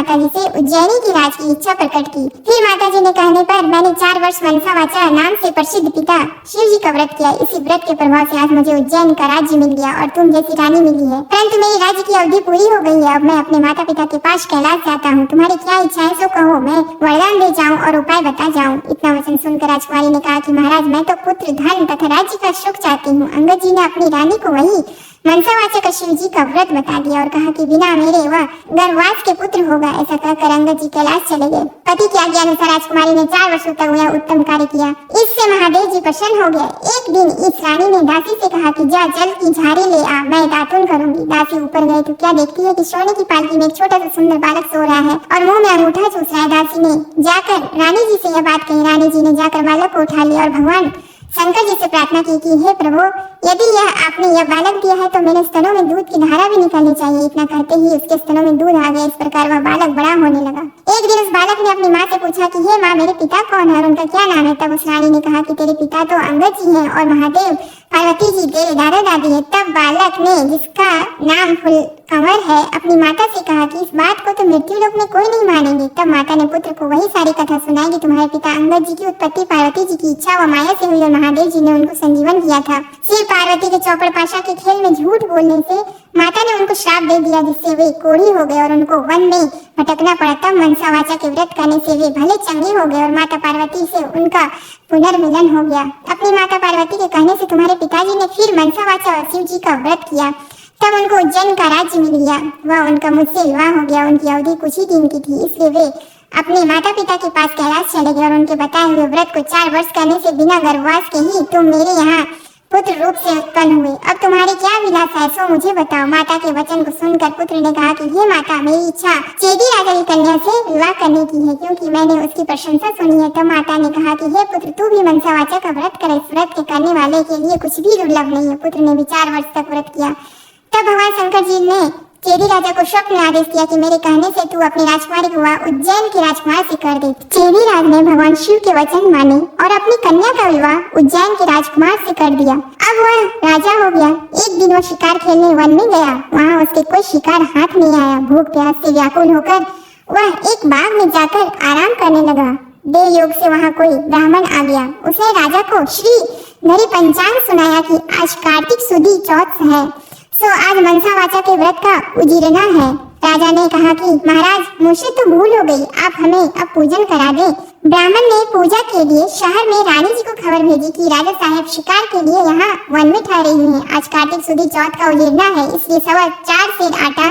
माताजी से उज्जैनी की राज की इच्छा प्रकट की। फिर माताजी ने कहने पर मैंने 4 वर्ष मनसा वाचा नाम से प्रसिद्ध पिता शिव जी का व्रत किया। इसी व्रत के प्रभाव से आज मुझे उज्जैन का राज्य मिल गया और तुम जैसी रानी मिली है। परंतु मेरी राज्य की अवधि पूरी हो गई है। अब मैं अपने माता पिता के पास कैलाश जाता हूँ। तुम्हारी क्या इच्छा है सो कहो, मैं वरदान दे जाऊँ और उपाय बता जाऊँ। इतना वचन सुनकर राजकुमारी ने कहा कि महाराज, मैं तो पुत्र, धन तथा राज्य का सुख चाहती हूँ। अंगद जी ने अपनी रानी को वही मनसावाचक शिव जी का व्रत बता दिया और कहा कि बिना मेरे वह गर्भवास के पुत्र होगा। ऐसा कहकर अंगद जी कैलाश चले गए। पति की आज्ञा अनुसार राजकुमारी ने 4 वर्षों तक यह उत्तम कार्य किया। इससे महादेव जी प्रसन्न हो गए। एक दिन इस रानी ने दासी से कहा कि जा जल की झाड़ी ले आ, मैं दातुन करूंगी। दासी ऊपर गई तो क्या देखती है कि सोने की पालकी में एक छोटा सा सुंदर बालक सो रहा है और मुंह में अंगूठा चूस रहा है। दासी ने जाकर रानी जी से यह बात कही। रानी जी ने जाकर बालक को उठा लिया और भगवान शंकर जी से प्रार्थना की कि हे प्रभु, यदि यह आपने यह बालक दिया है तो मेरे स्तनों में दूध की धारा भी निकलनी चाहिए। इतना कहते ही उसके स्तनों में दूध आ गया। इस प्रकार वह बालक बड़ा होने लगा। एक दिन उस बालक ने अपनी माँ से पूछा कि हे माँ, मेरे पिता कौन है और उनका क्या नाम है। तब उस रानी ने कहा कि तेरे पिता तो अंगद जी हैं और महादेव पार्वती जी तेरे दादा दादी है। तब बालक ने, जिसका नाम फुलकंवर है, अपनी माता से कहा कि इस बात को तो मृत्यु लोक में कोई नहीं मानेंगे। तब माता ने पुत्र को वही सारी कथा सुनाई कि तुम्हारे पिता अंगद जी की उत्पत्ति पार्वती जी की इच्छा व माया से हुई और महादेव जी ने उनको संजीवन किया था। शिव पार्वती के चौपड़ पाशा के खेल में झूठ बोलने से माता ने उनको श्राप दे दिया, जिससे वे कोढ़ी हो गए और उनको वन में भटकना पड़ा। तब मनसा वाचा के व्रत करने से वे भले चंगे हो गए और माता पार्वती से उनका पुनर्मिलन हो गया। अपनी माता पार्वती के कहने से तुम्हारे पिताजी ने फिर मनसा वाचा और शिव जी का व्रत किया। तब उनको उज्जैन का राज्य मिल गया। वह उनका मुझसे विवाह हो गया। उनकी अवधि कुछ ही दिन की थी, इसलिए वे अपने माता पिता के पास कैलाश चले गए और उनके बताए हुए व्रत को 4 वर्ष करने से बिना गर्भवास के ही तुम मेरे यहाँ पुत्र रूप से उत्पन्न हुए। अब तुम्हारी क्या विलासा है सो मुझे बताओ। माता के वचन को सुनकर पुत्र ने कहा कि हे माता, मेरी इच्छा चेदी राजा की कन्या से विवाह करने की है, क्योंकि मैंने उसकी प्रशंसा सुनी है। तब माता ने कहा कि हे पुत्र, तू भी मनसा वाचा का व्रत करे। इस व्रत के करने वाले के लिए कुछ भी दुर्लभ नहीं है। पुत्र ने भी 4 वर्ष तक व्रत किया। तब भगवान शंकर जी ने चेदी राजा को स्वप्न में आदेश दिया कि मेरे कहने से तू अपनी राजकुमारी को विवाह उज्जैन के राजकुमार से कर दे। चेदी राज ने भगवान शिव के वचन माने और अपनी कन्या का विवाह उज्जैन के राजकुमार से कर दिया। अब वह राजा हो गया। एक दिन वह शिकार खेलने वन में गया। वहाँ उसके कोई शिकार हाथ नहीं आया। भूख प्यास से व्याकुल होकर वह एक बाग में जाकर आराम करने लगा। देव योग से वहाँ कोई ब्राह्मण आ गया। उसने राजा को श्री नरी पंचांग सुनाया कि आज कार्तिक सुदी चौथ है, सो आज मनसा वाचा के व्रत का उजीरना है। राजा ने कहा कि महाराज, मुझसे तो भूल हो गई, आप हमें अब पूजन करा दें। ब्राह्मण ने पूजा के लिए शहर में रानी जी को खबर भेजी कि राजा साहब शिकार के लिए यहाँ वन में ठहरे हुए हैं। आज कार्तिक सुदी चौथ का उजीरना है, इसलिए 4.25 सेर आटा,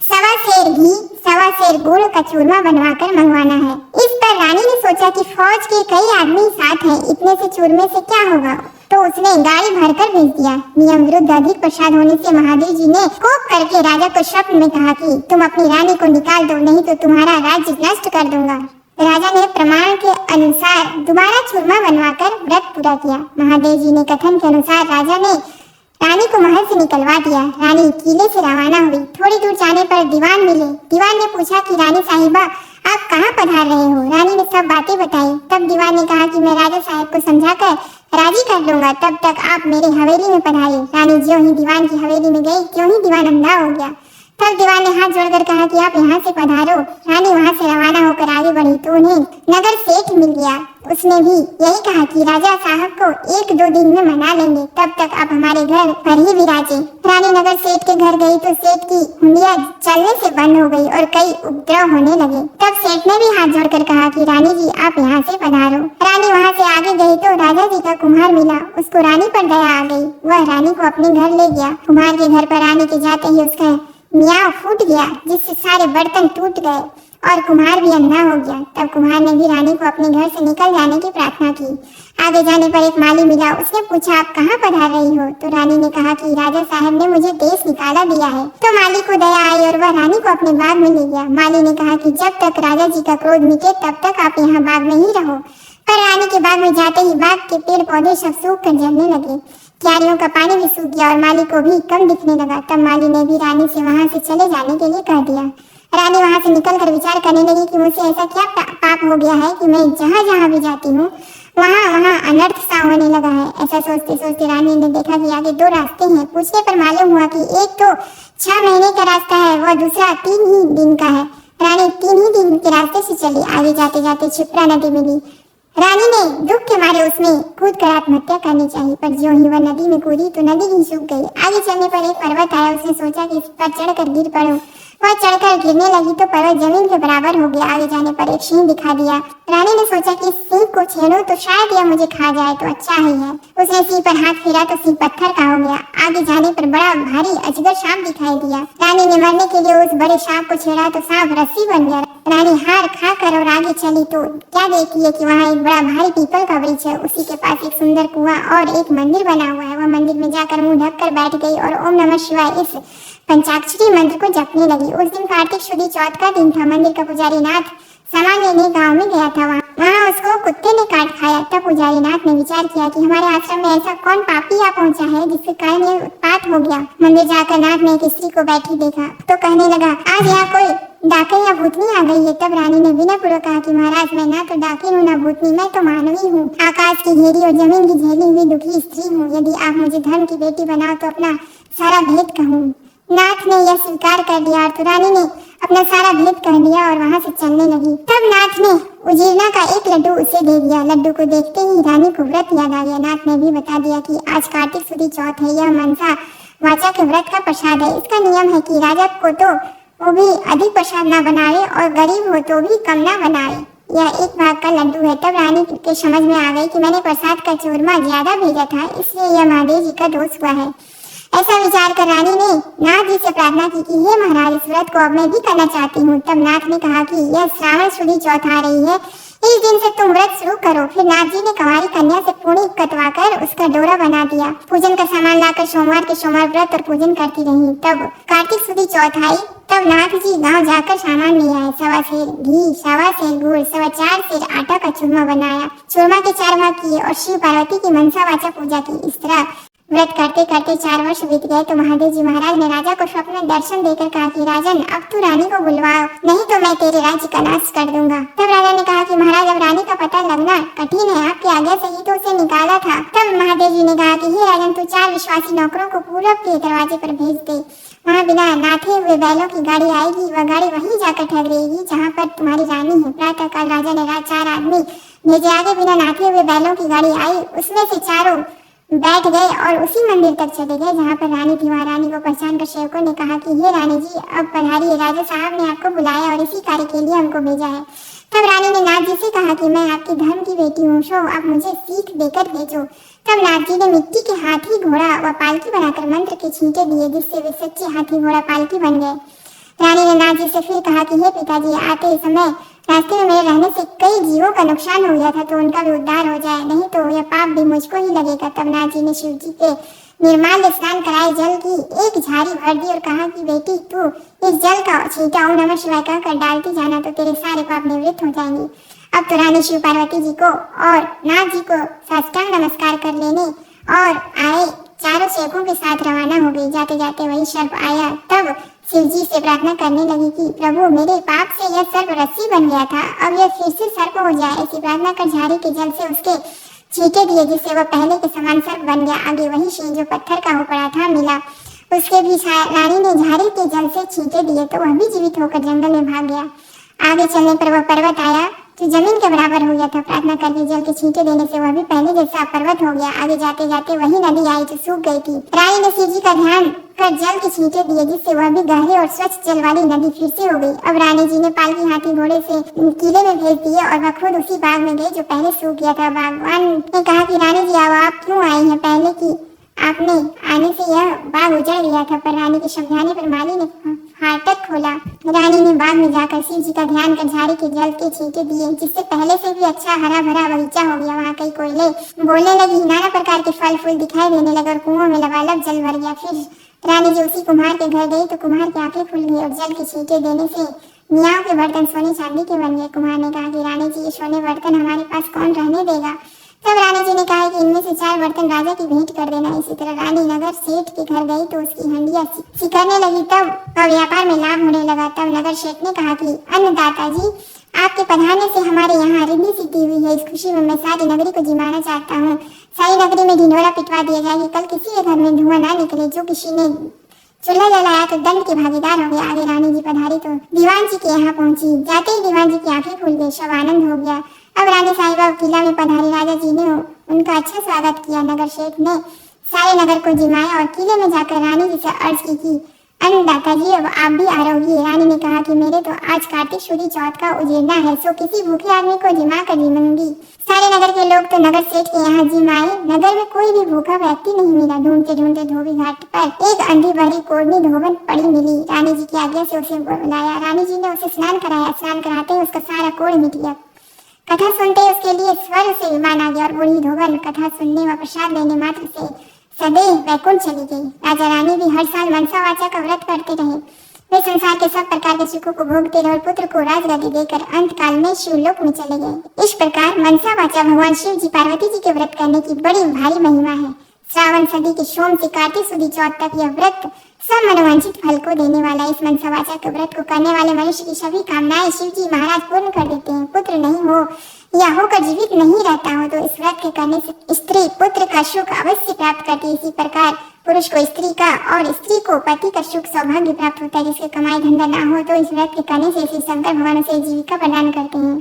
1.25 सेर घी, 1.25 सेर गुड़ का चूरमा बनवाकर मंगवाना है। इस पर रानी ने सोचा कि फौज के कई आदमी साथ हैं, इतने से चूरमे से क्या होगा, तो उसने गाड़ी भरकर भेज दिया। नियम विरुद्ध अधिक प्रसाद होने से महादेव जी ने कोप करके राजा को स्वप्न में कहा कि तुम अपनी रानी को निकाल दो, नहीं तो तुम्हारा राज्य नष्ट कर दूंगा। राजा ने प्रमाण के अनुसार दोबारा चूरमा बनवाकर व्रत पूरा किया। महादेव जी ने कथन के अनुसार राजा ने रानी को महल से निकलवा दिया। रानी किले से रवाना हुई। थोड़ी दूर जाने पर दीवान मिले। दीवान ने पूछा कि रानी साहिबा, आप कहाँ पधार रहे हो। रानी ने सब बातें बताई। तब दीवान ने कहा कि मैं राजा साहब को समझाकर राजी कर लूंगा, तब तक आप मेरे हवेली में पधारिए। रानी ज्यों ही दीवान की हवेली में गई, त्यों ही दीवान अंधा हो गया। तब दीवान ने हाथ जोड़कर कहा कि आप यहाँ से पधारो। रानी वहाँ से रवाना होकर आगे बढ़ी तो उन्हें नगर सेठ मिल गया। उसने भी यही कहा कि राजा साहब को 1-2 दिन में मना लेंगे, तब तक आप हमारे घर पर ही विराजे। रानी नगर सेठ के घर गई तो सेठ की हुंडिया चलने से बंद हो गई और कई उपद्रव होने लगे। तब सेठ ने भी हाथ जोड़कर कहा कि रानी जी, आप यहाँ से पधारो। रानी वहाँ से आगे गई तो राजा जी का कुम्हार मिला। उसको रानी पर दया आ गई। वह रानी को अपने घर ले गया। कुम्हार के घर पर आने के जाते ही उसका मियाँ फूट गया, जिससे सारे बर्तन टूट गए और कुम्हार भी अंधा हो गया। तब कुम्हार ने भी रानी को अपने घर से निकल जाने की प्रार्थना की। आगे जाने पर एक माली मिला। उसने पूछा, आप कहाँ पधार रही हो। तो रानी ने कहा कि राजा साहब ने मुझे देश निकाला दिया है। तो माली को दया आई और वह रानी को अपने बाग में ले गया। माली ने कहा कि जब तक राजा जी का क्रोध मिटे तब तक आप यहाँ बाग में ही रहो। पर रानी के बाग में जाते ही बाग के पेड़ पौधे सब सूख कर जलने लगे। क्यारियों का पानी भी सूख गया और माली को भी कम दिखने लगा। तब माली ने भी रानी से वहाँ से चले जाने के लिए कह दिया। रानी वहाँ से निकलकर विचार करने लगी कि मुझसे ऐसा क्या पाप हो गया है कि मैं जहाँ जहाँ भी जाती हूँ वहाँ अनर्थ सा होने लगा है। ऐसा सोचते सोचते रानी ने देखा कि आगे 2 रास्ते हैं। पूछने पर मालूम हुआ कि एक तो 6 महीने का रास्ता है, वह दूसरा 3 ही दिन का है। रानी 3 ही दिन के रास्ते से चली। आगे जाते जाते क्षिप्रा नदी मिली। रानी ने दुख के मारे उसमें कूद कर आत्महत्या करनी चाहिए, पर ज्यों ही वह नदी में कूदी तो नदी ही सूख गई। आगे चलने पर एक पर्वत आया। उसने सोचा कि इस पर चढ़कर गिर पड़ूं। वह चढ़कर गिरने लगी तो पर्वत जमीन के बराबर हो गया। आगे जाने पर एक सिंह दिखा दिया। रानी ने सोचा कि इस सिंह को छेड़ूं तो शायद यह मुझे खा जाए तो अच्छा ही है। उसने सिंह पर हाथ फेरा तो सिंह पत्थर का हो गया। आगे जाने पर बड़ा भारी अजगर सांप दिखाई दिया। रानी ने मरने के लिए उस बड़े सांप को छेड़ा तो सांप रस्सी बन गया। रानी हार खाकर और आगे चली तो क्या देखती है कि वहाँ एक बड़ा भारी पीपल का वृक्ष है। उसी के पास एक सुंदर कुआं और एक मंदिर बना हुआ है। वह मंदिर में जाकर मुंह ढककर बैठ गई और ओम नमः शिवाय इस पंचाक्षरी मंत्र को जपने लगी। उस दिन कार्तिक शुद्ध चौथ का दिन था। मंदिर का पुजारी नाथ सामान लेने गांव में गया था। वहाँ उसको कुत्ते ने काट खाया। तब पुजारी नाथ ने विचार किया कि हमारे आश्रम में ऐसा कौन पापी आ पहुंचा है जिसके कारण ये उत्पात हो गया। मंदिर जाकर नाथ ने एक स्त्री को बैठी देखा तो कहने लगा, आज यहाँ कोई डाकिन या भूतनी आ गई है। तब रानी ने विनय पूर्वक कहा कि महाराज, मैं ना तो डाकिन हूँ ना भूतनी, मैं तो मानवी हूँ, आकाश की घेरी और जमीन की झेली हुई दुखी स्त्री हूँ। यदि आप मुझे धर्म की बेटी बनाओ तो अपना सारा भेद कहूँ। नाथ ने यह स्वीकार कर लिया और रानी ने अपना सारा भेद कह दिया और वहाँ से चलने लगी। तब नाथ ने उजीरना का एक लड्डू उसे दे दिया। लड्डू को देखते ही रानी को व्रत याद आ गया। नाथ ने भी बता दिया कि आज कार्तिक शुद्ध चौथ है। यह मनसा वाचा के व्रत का प्रसाद है। इसका नियम है कि राजा को तो वो भी अधिक प्रसाद न बनाए और गरीब हो तो भी कम न बनाए। यह एक भाग का लड्डू है। तब रानी के समझ में आ गई कि मैंने प्रसाद का चूरमा ज्यादा भेजा था, इसलिए यह महादेव जी का दोष हुआ है। ऐसा विचार कर रानी ने नाथ जी से प्रार्थना की कि हे महाराज, इस व्रत को अब मैं भी करना चाहती हूँ। तब नाथ ने कहा कि यह श्रावण शुद्ध चौथ आ रही है, इस दिन से तुम व्रत शुरू करो। फिर नाथ जी ने कुंवारी कन्या से पूरी कटवाकर उसका डोरा बना दिया। पूजन का सामान लाकर सोमवार के सोमवार व्रत और पूजन करती रही। तब कार्तिक शुद्ध चौथ आई। तब नाथ जी गांव जाकर सामान ले आए। 1.25 सेर घी, 1.25 सेर गुड़, 4.25 सेर आटा का चूरमा बनाया। चूरमा के 4 भाग किए और शिव पार्वती की मनसा वाचा पूजा की। इस तरह व्रत करते करते 4 वर्ष बीत गए तो महादेव जी महाराज ने राजा को स्वप्न में दर्शन देकर कहा कि राजन, अब तू रानी को बुलवाओ, नहीं तो मैं तेरे राज्य का नाश कर दूंगा। तब राजा ने कहा कि महाराज, अब रानी का पता लगना कठिन है, आपकी आज्ञा से ही तो उसे निकाला था। तब महादेव जी ने कहा कि हे राजन, तू 4 विश्वासी नौकरों को पूरब के दरवाजे पर भेज दे। वहाँ बिना नाथे हुए बैलों की गाड़ी आएगी। वह गाड़ी वहीं जाकर ठहरेगी जहाँ पर तुम्हारी रानी है। प्रातः काल राजा ने 4 आदमी भेजे। आगे बिना नाथे हुए बैलों की गाड़ी आई, उसमें से चारों बैठ गए और उसी मंदिर तक चले गए जहाँ पर रानी थी। वहाँ रानी को पहचान कर सेवकों ने कहा कि हे रानी जी, अब पधारिए, राजा साहब ने आपको बुलाया और इसी कार्य के लिए हमको भेजा है। तब रानी ने नाथ जी से कहा कि मैं आपकी धर्म की बेटी हूँ, सो आप मुझे सीख देकर भेजो। तब नाथ जी ने मिट्टी के हाथी घोड़ा व पालकी बनाकर मंत्र के छींटे दिए, जिससे वे सच्चे हाथी घोड़ा पालकी बन गए। रानी ने नाथ जी से फिर कहा कि हे पिताजी, आते समय रास्ते में मेरे रहने से कई जीवों का नुकसान हो गया था, तो उनका भी उद्धार हो जाए, नहीं तो यह पाप भी मुझको ही लगेगा। तब नाथ जी ने शिव जी के निर्माल्य स्नान कराए जल की एक झाड़ी भर दी और कहा कि बेटी, तू इस जल का छींटा ओम नमः शिवाय कहकर डालती जाना तो तेरे सारे पाप निवृत्त हो जाएंगे। अब तो रानी शिव पार्वती जी को और नाथ जी को साष्टांग नमस्कार कर लेने और आए 4 सेवकों के साथ रवाना हो गई। जाते जाते वही सर्प आया। तब शिव जी से प्रार्थना करने लगी कि प्रभु, मेरे पाप से यह सर्प रस्सी बन गया था, अब यह फिर से सर्प हो जाए। ऐसी प्रार्थना कर झाड़ी के जल से उसके छींटे दिए, जिससे वह पहले के समान सर्प बन गया। आगे वही सिंह जो पत्थर का हो पड़ा था मिला, उसके भी रानी ने झाड़ी के जल से छींटे दिए तो वह भी जीवित होकर जंगल में भाग गया। आगे चलने पर वह पर्वत आया जो जमीन के बराबर हो गया था। प्रार्थना करके जल के छींटे देने से वह भी पहले जैसा पर्वत हो गया। आगे जाते जाते वही नदी आई जो सूख गई थी। रानी ने शिव जी का ध्यान कर जल के छींटे दिए, जिससे वह भी गहरे और स्वच्छ जल वाली नदी फिर से हो गई। अब रानी जी ने पालकी हाथी घोड़े से किले में भेज दिए और वह खुद उसी बाग में गई जो पहले सूख गया था। बागवान ने कहा कि रानी जी, आओ, आप क्यों आई हैं? पहले की आपने आने से यह बाग उजड़ गया था। पर रानी के समझाने पर माली ने फाटक खोला। रानी ने बाग में जाकर शिव जी का ध्यान कर झाड़ी के जल के छींटे दिए, जिससे पहले से भी अच्छा हरा भरा बगीचा हो गया। वहाँ कई कोयले बोलने लगी, नाना प्रकार के फल फूल दिखाई देने लगे और कुओं में लबालब जल भर गया। फिर रानी जी उसी कुम्हार के घर गई तो कुम्हार की आंखें खुल गई और जल के छींटे देने से मियाओं के बर्तन सोने चांदी के बन गए। कुम्हार ने कहा कि रानी जी, ये सोने बर्तन हमारे पास कौन रहने देगा? तब रानी जी ने कहा कि इनमें से 4 बर्तन राजा की भेंट कर देना। इसी तरह रानी नगर सेठ के घर गई तो उसकी हंडिया सिकरने लगी। तब व्यापार में लाभ होने लगा। तब नगर सेठ ने कहा कि अन्नदाता जी, आपके पधारने से हमारे यहाँ रिद्धि सिद्धि हुई है। इस खुशी में मैं सारी नगरी को जिमाना चाहता हूँ। सारी नगरी में ढिंढोरा पिटवा दिया जाए कि कल किसी के घर में धुआं ना निकले। जो किसी ने चूल्हा जलाया तो दंड के भागीदार हो गया। आगे रानी जी पधारी तो दीवान जी के यहाँ पहुंची। जाते ही दीवान जी की आंखें खुल गई, सब आनंद हो गया। अब रानी साहिबा किला में पधारी। राजा जी ने उनका अच्छा स्वागत किया। नगर शेठ ने सारे नगर को जिमाया और किले में जाकर रानी जी से अर्ज की कि अन्नदाता जी, अब आप भी आरोगी। रानी ने कहा कि मेरे तो आज कार्तिक शुदी चौथ का उजेड़ना है, सो किसी भूखे आदमी को जिमा कर जिमूंगी। सारे नगर के लोग तो नगर सेठ के यहाँ जिमाए। नगर में कोई भी भूखा व्यक्ति नहीं मिला। ढूंढते ढूंढते धोबी घाट पर एक अंधी भरी कोड़नी धोबन पड़ी मिली। रानी जी की आज्ञा से उसे बुलाया। रानी जी ने उसे स्नान कराया। स्नान कराते ही उसका सारा कोढ़ मिट गया। कथा सुनते ही उसके लिए स्वर्ग से विमान आ गया और बूढ़ी धोबन कथा सुनने व प्रसाद लेने मात्र से सदैव वैकुंठ चली गई। राजा रानी भी हर साल मनसा वाचा का व्रत करते रहे। वे संसार के सब प्रकार के सुखों को भोगते रहे और पुत्र को राजगद्दी देकर अंत काल में शिवलोक में चले गए। इस प्रकार मनसा वाचा भगवान शिव जी पार्वती जी के व्रत करने की बड़ी भारी महिमा है। श्रावण सदी के सोम से कार्तिक सुदी चौथ तक यह व्रत सब मनोवांछित फल को देने वाला। इस मनसा वाचा के व्रत को करने वाले मनुष्य की सभी कामनाएं शिव जी महाराज पूर्ण कर देते हैं। पुत्र नहीं हो या होकर जीवित नहीं रहता हो तो इस व्रत के करने से स्त्री पुत्र का सुख अवश्य प्राप्त करती है। इसी प्रकार पुरुष को स्त्री का और स्त्री को पति का सुख सौभाग्य प्राप्त होता है। जिसके कमाई धंधा ना हो तो इस व्रत के करने से श्री शंकर भगवान उसे जीविका प्रदान करते हैं।